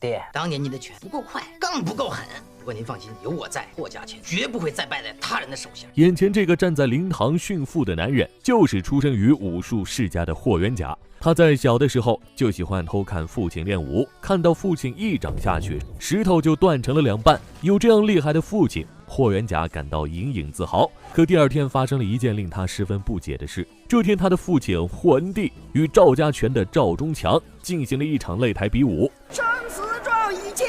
爹，当年你的拳不够快，更不够狠。不过您放心，有我在，霍家拳绝不会再败在他人的手下。眼前这个站在灵堂训父的男人，就是出生于武术世家的霍元甲。他在小的时候就喜欢偷看父亲练武，看到父亲一掌下去，石头就断成了2半。有这样厉害的父亲，霍元甲感到隐隐自豪。可第2天发生了一件令他十分不解的事。这天，他的父亲霍恩帝与赵家拳的赵忠强进行了一场擂台比武。生死状已签，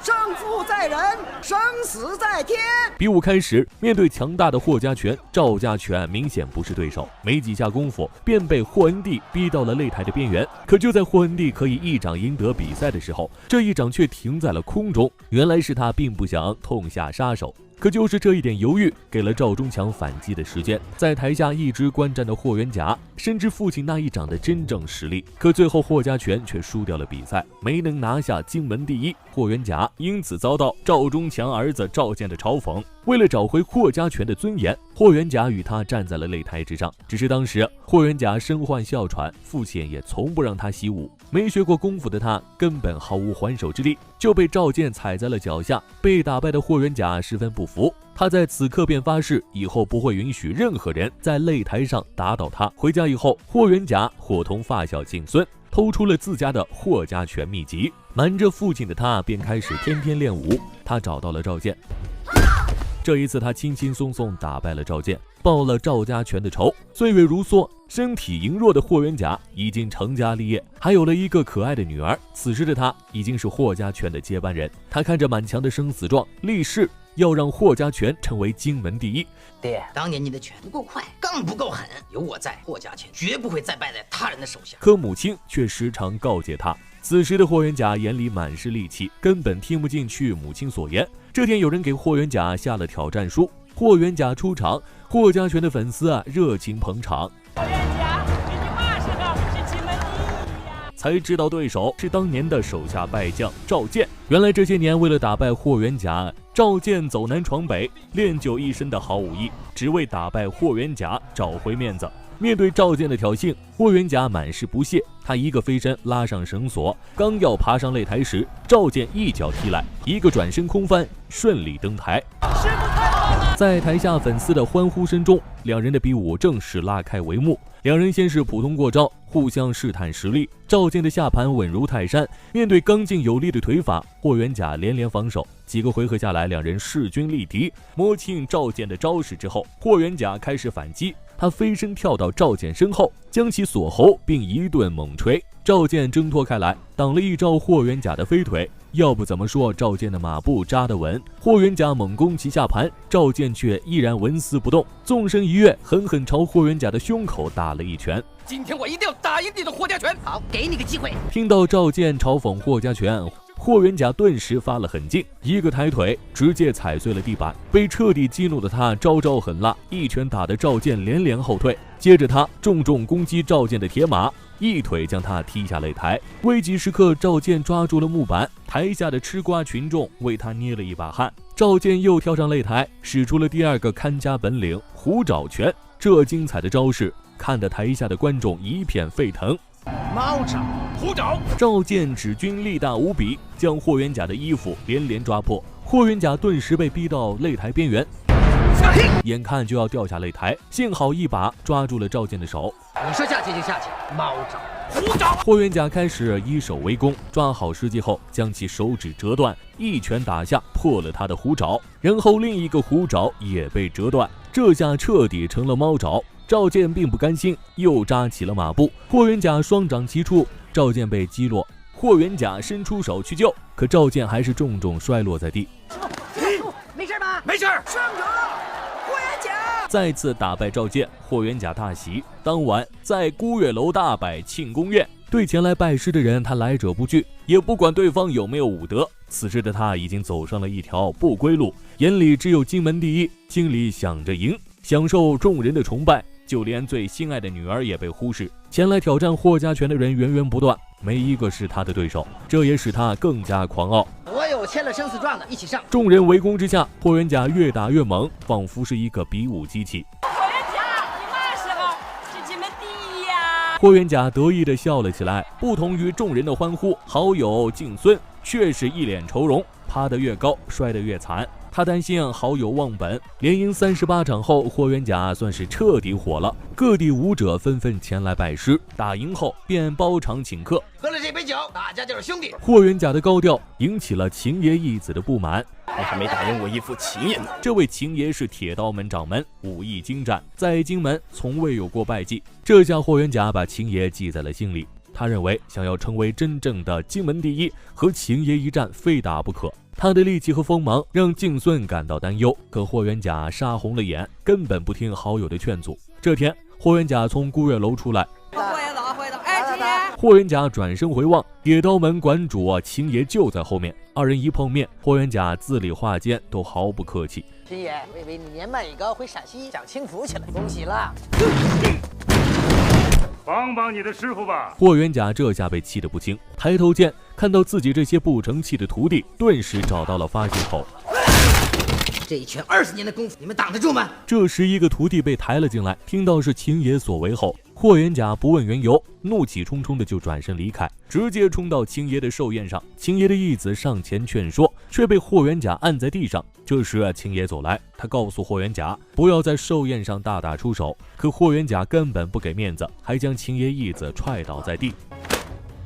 胜负在人，生死在天。比武开始，面对强大的霍家拳，赵家拳明显不是对手，没几下功夫便被霍恩帝逼到了擂台的边缘。可就在霍恩帝可以一掌赢得比赛的时候，这一掌却停在了空中。原来是他并不想痛下杀手。可就是这一点犹豫，给了赵忠强反击的时间。在台下一直观战的霍元甲深知父亲那一掌的真正实力，可最后霍家拳却输掉了比赛，没能拿下荆门第一。霍元甲因此遭到赵忠强儿子赵健的嘲讽。为了找回霍家拳的尊严，霍元甲与他站在了擂台之上。只是当时霍元甲身患哮喘，父亲也从不让他习武，没学过功夫的他根本毫无还手之力，就被赵健踩在了脚下。被打败的霍元甲十分不服，他在此刻便发誓，以后不会允许任何人在擂台上打倒他。回家以后，霍元甲伙同发小敬孙偷出了自家的霍家拳秘籍，瞒着父亲的他便开始天天练武。他找到了赵健，这一次他轻轻松松打败了赵健，报了赵家拳的仇。岁月如梭，身体羸弱的霍元甲已经成家立业，还有了一个可爱的女儿。此时的他已经是霍家拳的接班人。他看着满墙的生死状，立誓要让霍家拳成为荆门第一。爹，当年你的拳不够快，更不够狠。有我在，霍家拳绝不会再败在他人的手下。可母亲却时常告诫他。此时的霍元甲眼里满是戾气，根本听不进去母亲所言。这天有人给霍元甲下了挑战书，霍元甲出场，霍家拳的粉丝热情捧场。霍元甲，这句话是个是荆门第一呀！才知道对手是当年的手下败将赵健。原来这些年为了打败霍元甲，赵健走南闯北，练就一身的好武艺，只为打败霍元甲找回面子。面对赵健的挑衅，霍元甲满是不屑，他一个飞身拉上绳索，刚要爬上擂台时，赵健一脚踢来，一个转身空翻，顺利登台。师傅太棒了！在台下粉丝的欢呼声中，两人的比武正式拉开帷幕。两人先是普通过招，互相试探实力。赵健的下盘稳如泰山，面对刚劲有力的腿法，霍元甲连连防守。几个回合下来，两人势均力敌。摸清赵健的招式之后，霍元甲开始反击。他飞身跳到赵健身后，将其锁喉，并一顿猛锤。赵健挣脱开来，挡了一招霍元甲的飞腿。要不怎么说赵健的马步扎得稳？霍元甲猛攻其下盘，赵健却依然纹丝不动，纵身一跃，狠狠朝霍元甲的胸口打了一拳。今天我一定要打赢你的霍家拳！好，给你个机会。听到赵健嘲讽霍家拳，霍元甲顿时发了狠劲，一个抬腿直接踩碎了地板。被彻底激怒的他招招狠辣，一拳打得赵健连连后退。接着他重重攻击赵健的铁马，一腿将他踢下擂台。危急时刻，赵健抓住了木板，台下的吃瓜群众为他捏了一把汗。赵健又跳上擂台，使出了第2个看家本领虎爪拳。这精彩的招式看得台下的观众一片沸腾。猫爪、虎爪，赵健指军力大无比，将霍元甲的衣服连连抓破。霍元甲顿时被逼到擂台边缘，眼看就要掉下擂台，幸好一把抓住了赵健的手。你说下去就下去，猫爪、虎爪。霍元甲开始以手为攻，抓好时机后将其手指折断，一拳打下破了他的虎爪，然后另一个虎爪也被折断，这下彻底成了猫爪。赵健并不甘心，又扎起了马步。霍元甲双掌齐出，赵健被击落。霍元甲伸出手去救，可赵健还是重重摔落在地。没事吧？没事，胜者霍元甲再次打败赵健，霍元甲大喜。当晚在孤月楼大摆庆功宴，对前来拜师的人，他来者不拒，也不管对方有没有武德。此时的他已经走上了一条不归路，眼里只有荆门第一，心里想着赢，享受众人的崇拜。就连最心爱的女儿也被忽视。前来挑战霍家拳的人源源不断，没一个是他的对手，这也使他更加狂傲。我有签了生死状的，一起上。众人围攻之下，霍元甲越打越猛，仿佛是一个比武机器。霍元甲，你嘛时候是荆门第一呀？霍元甲得意地笑了起来。不同于众人的欢呼，好友敬孙却是一脸愁容，爬得越高，摔得越惨。他担心好友忘本，连赢38场后，霍元甲算是彻底火了，各地武者纷纷前来拜师，打赢后便包场请客，喝了这杯酒，大家就是兄弟。霍元甲的高调引起了秦爷义子的不满。你还没打赢我义父秦爷呢。这位秦爷是铁刀门掌门，武艺精湛，在荆门从未有过败绩。这下霍元甲把秦爷记在了心里，他认为想要成为真正的荆门第一，和秦爷一战非打不可。他的力气和锋芒让敬孙感到担忧，可霍元甲杀红了眼，根本不听好友的劝阻。这天，霍元甲从孤月楼出来，霍元甲转身回望，铁刀门馆主秦爷就在后面。二人一碰面，霍元甲字里话间都毫不客气。秦爷，我以为你年迈已高，回陕西享清福去了，恭喜了。帮帮你的师傅吧！霍元甲这下被气得不轻，抬头见看到自己这些不成器的徒弟，顿时找到了发泄口。这一拳20年的功夫，你们挡得住吗？这时一个徒弟被抬了进来，听到是秦爷所为后，霍元甲不问缘由，怒气冲冲的就转身离开，直接冲到秦爷的寿宴上。秦爷的义子上前劝说，却被霍元甲按在地上。这时秦爷走来，他告诉霍元甲不要在寿宴上大打出手，可霍元甲根本不给面子，还将秦爷义子踹倒在地。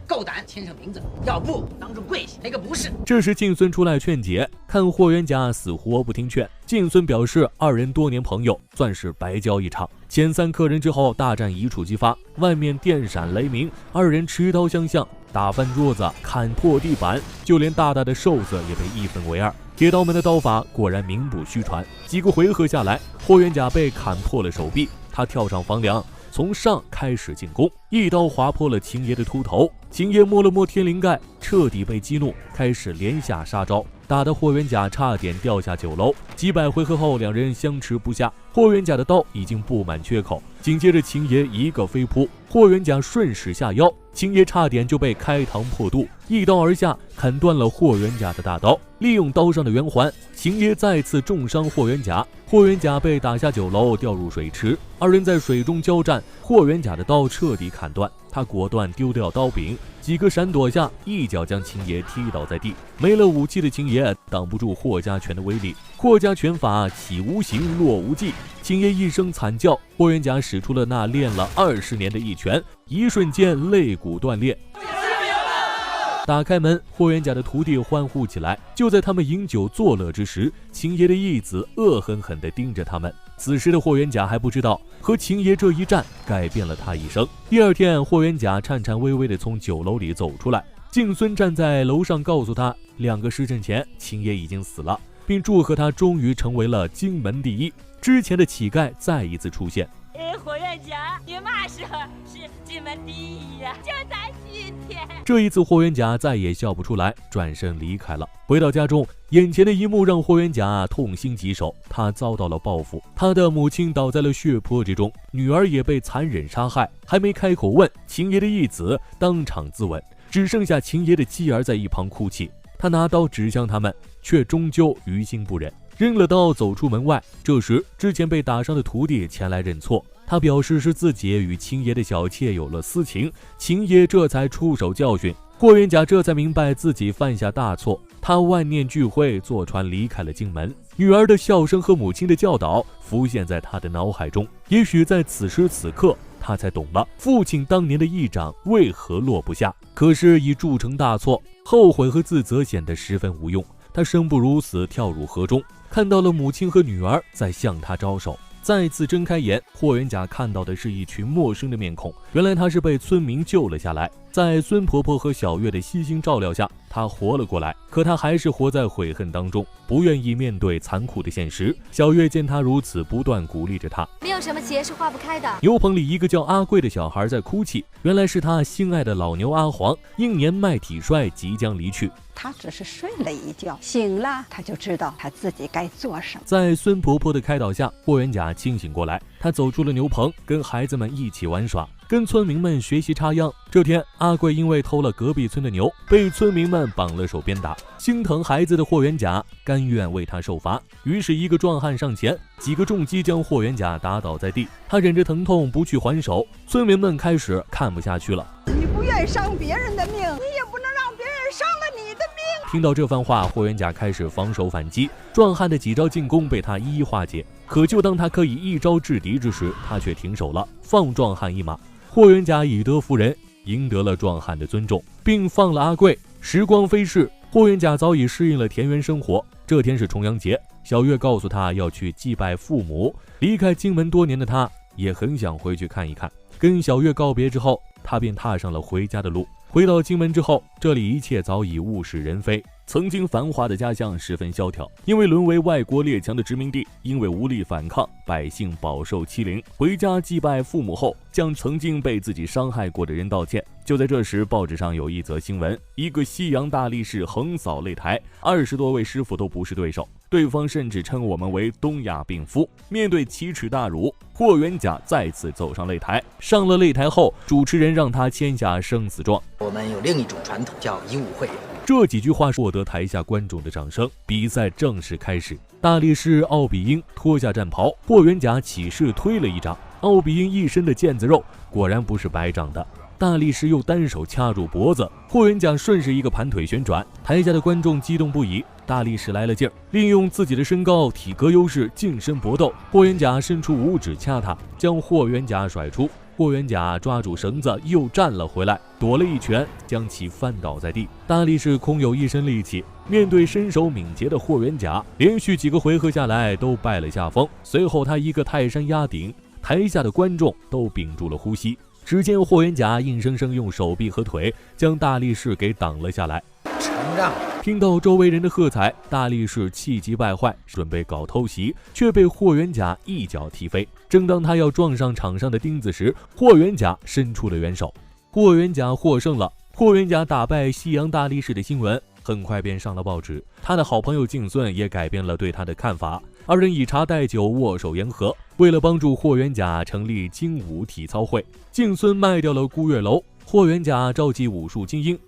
够胆签上名字，要不当众跪下赔个不是。这时敬孙出来劝解，看霍元甲死活不听劝，敬孙表示二人多年朋友，算是白交一场。遣散客人之后，大战一触即发，外面电闪雷鸣，二人持刀相向，打翻桌子，砍破地板，就连大大的寿子也被一分为二。铁刀门的刀法果然名不虚传，几个回合下来，霍元甲被砍破了手臂，他跳上房梁，从上开始进攻，一刀划破了秦爷的秃头。秦爷摸了摸天灵盖，彻底被激怒，开始连下杀招，打得霍元甲差点掉下酒楼。几百回合后，两人相持不下，霍元甲的刀已经布满缺口。紧接着秦爷一个飞扑，霍元甲顺势下腰，秦爷差点就被开膛破肚，一刀而下，砍断了霍元甲的大刀。利用刀上的圆环，秦爷再次重伤霍元甲，霍元甲被打下酒楼，掉入水池。二人在水中交战，霍元甲的刀彻底砍断，他果断丢掉刀柄，几个闪躲下，一脚将秦爷踢倒在地。没了武器的秦爷挡不住霍家拳的威力，霍家拳法起无形落无迹，秦爷一声惨叫，霍元甲使出了那练了20年的一拳，一瞬间肋骨断裂。打开门，霍元甲的徒弟欢呼起来。就在他们饮酒作乐之时，秦爷的义子恶狠狠地盯着他们。此时的霍元甲还不知道，和秦爷这一战改变了他一生。第二天，霍元甲颤颤巍巍地从酒楼里走出来，敬孙站在楼上告诉他，2个时辰前秦爷已经死了，并祝贺他终于成为了荆门第一。之前的乞丐再一次出现。霍元甲，你嘛时候是荆门第一呀？就在今天。这一次，霍元甲再也笑不出来，转身离开了。回到家中，眼前的一幕让霍元甲痛心疾首，他遭到了报复。他的母亲倒在了血泊之中，女儿也被残忍杀害。还没开口问，秦爷的义子当场自刎，只剩下秦爷的妻儿在一旁哭泣。他拿刀指向他们，却终究于心不忍，扔了刀走出门外。这时，之前被打伤的徒弟前来认错，他表示是自己与秦爷的小妾有了私情，秦爷这才出手教训。霍元甲这才明白自己犯下大错，他万念俱灰，坐船离开了荆门。女儿的笑声和母亲的教导浮现在他的脑海中，也许在此时此刻，他才懂了父亲当年的一掌为何落不下。可是已铸成大错，后悔和自责显得十分无用。他生不如死，跳入河中，看到了母亲和女儿在向他招手。再次睁开眼，霍元甲看到的是一群陌生的面孔，原来他是被村民救了下来。在孙婆婆和小月的悉心照料下，他活了过来。可他还是活在悔恨当中，不愿意面对残酷的现实。小月见他如此，不断鼓励着他。没有什么结是化不开的。牛棚里一个叫阿贵的小孩在哭泣，原来是他心爱的老牛阿黄，英年迈体衰，即将离去。他只是睡了一觉，醒了他就知道他自己该做什么。在孙婆婆的开导下，霍元甲清醒过来，他走出了牛棚，跟孩子们一起玩耍，跟村民们学习插秧。这天，阿贵因为偷了隔壁村的牛，被村民们绑了手鞭打。心疼孩子的霍元甲甘愿为他受罚，于是一个壮汉上前，几个重击将霍元甲打倒在地。他忍着疼痛不去还手，村民们开始看不下去了。你不愿伤别人的命，你也不能让别人伤了你的命。听到这番话，霍元甲开始防守反击，壮汉的几招进攻被他一一化解。可就当他可以一招制敌之时，他却停手了，放壮汉一马。霍元甲以德服人，赢得了壮汉的尊重，并放了阿贵。时光飞逝，霍元甲早已适应了田园生活。这天是重阳节，小月告诉他要去祭拜父母。离开荆门多年的他，也很想回去看一看。跟小月告别之后，他便踏上了回家的路。回到荆门之后，这里一切早已物是人非。曾经繁华的家乡十分萧条，因为沦为外国列强的殖民地，因为无力反抗，百姓饱受欺凌。回家祭拜父母后，向曾经被自己伤害过的人道歉。就在这时，报纸上有一则新闻，一个西洋大力士横扫擂台，20多位师傅都不是对手，对方甚至称我们为东亚病夫。面对奇耻大辱，霍元甲再次走上擂台。上了擂台后，主持人让他签下生死状。我们有另一种传统，叫以武会友。这几句话获得台下观众的掌声，比赛正式开始。大力士奥比英脱下战袍，霍元甲起势推了一掌，奥比英一身的腱子肉果然不是白长的。大力士又单手掐住脖子，霍元甲顺势一个盘腿旋转，台下的观众激动不已。大力士来了劲儿，利用自己的身高体格优势近身搏斗。霍元甲伸出五指掐他，将霍元甲甩出。霍元甲抓住绳子又站了回来，躲了一拳，将其翻倒在地。大力士空有一身力气，面对身手敏捷的霍元甲，连续几个回合下来都败了下风。随后他一个泰山压顶，台下的观众都屏住了呼吸。只见霍元甲硬生生用手臂和腿将大力士给挡了下来。承让。听到周围人的喝彩，大力士气急败坏，准备搞偷袭，却被霍元甲一脚踢飞。正当他要撞上场上的钉子时，霍元甲伸出了援手，霍元甲获胜了。霍元甲打败西洋大力士的新闻很快便上了报纸，他的好朋友敬孙也改变了对他的看法，二人以茶代酒，握手言和。为了帮助霍元甲成立精武体操会，敬孙卖掉了孤月楼，霍元甲召集武术精英，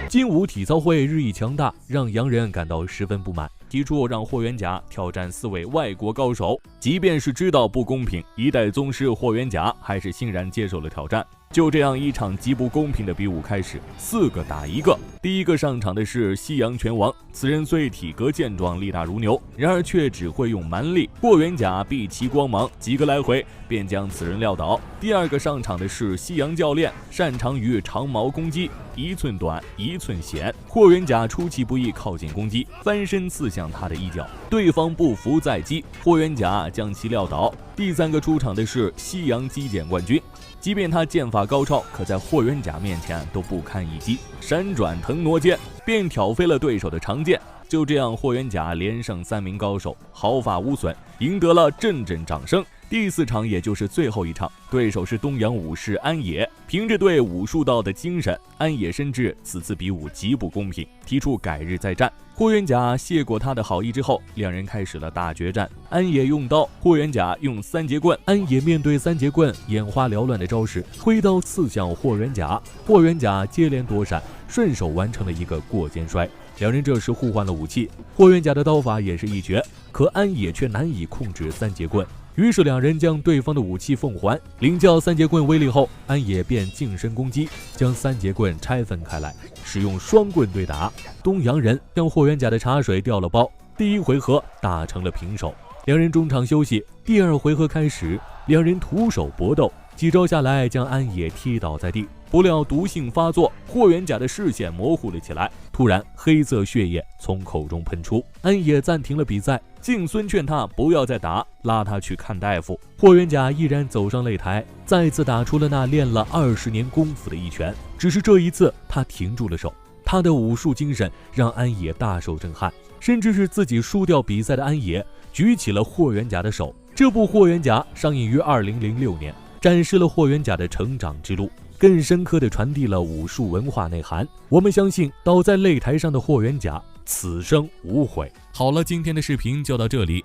精武体操会日益强大，让洋人感到十分不满，提出让霍元甲挑战4位外国高手。即便是知道不公平，一代宗师霍元甲还是欣然接受了挑战。就这样，一场极不公平的比武开始，4个打1个。第一个上场的是西洋拳王，此人虽体格健壮，力大如牛，然而却只会用蛮力。霍元甲避其光芒，几个来回便将此人撂倒。第二个上场的是西洋教练，擅长于长矛攻击，1寸短1寸险。霍元甲出其不意靠近攻击，翻身刺向他的一脚，对方不服再击，霍元甲将其撂倒。第三个出场的是西洋击剑冠军，即便他剑法高超，可在霍元甲面前都不堪一击，闪转腾挪间便挑飞了对手的长剑。就这样，霍元甲连胜3名高手，毫发无损，赢得了阵阵掌声。第4场也就是最后一场，对手是东洋武士安野。凭着对武术道的精神，安野深知此次比武极不公平，提出改日再战。霍元甲谢过他的好意之后，两人开始了大决战。安野用刀，霍元甲用3节棍。安野面对3节棍眼花缭乱的招式，挥刀刺向霍元甲，霍元甲接连躲闪，顺手完成了一个过肩摔。两人这时互换了武器，霍元甲的刀法也是一绝，可安野却难以控制3节棍。于是两人将对方的武器奉还，领教3节棍威力后，安野便近身攻击，将3节棍拆分开来，使用双棍对打。东洋人将霍元甲的茶水掉了包，第1回合打成了平手。两人中场休息，第2回合开始，两人徒手搏斗，几招下来将安野踢倒在地。不料毒性发作，霍元甲的视线模糊了起来，突然黑色血液从口中喷出。安野暂停了比赛，敬孙劝他不要再打，拉他去看大夫。霍元甲依然走上擂台，再次打出了那练了20年功夫的一拳，只是这一次他停住了手。他的武术精神让安野大受震撼，甚至是自己输掉比赛的安野举起了霍元甲的手。这部霍元甲上映于2006年，展示了霍元甲的成长之路，更深刻地传递了武术文化内涵。我们相信倒在擂台上的霍元甲此生无悔。好了，今天的视频就到这里。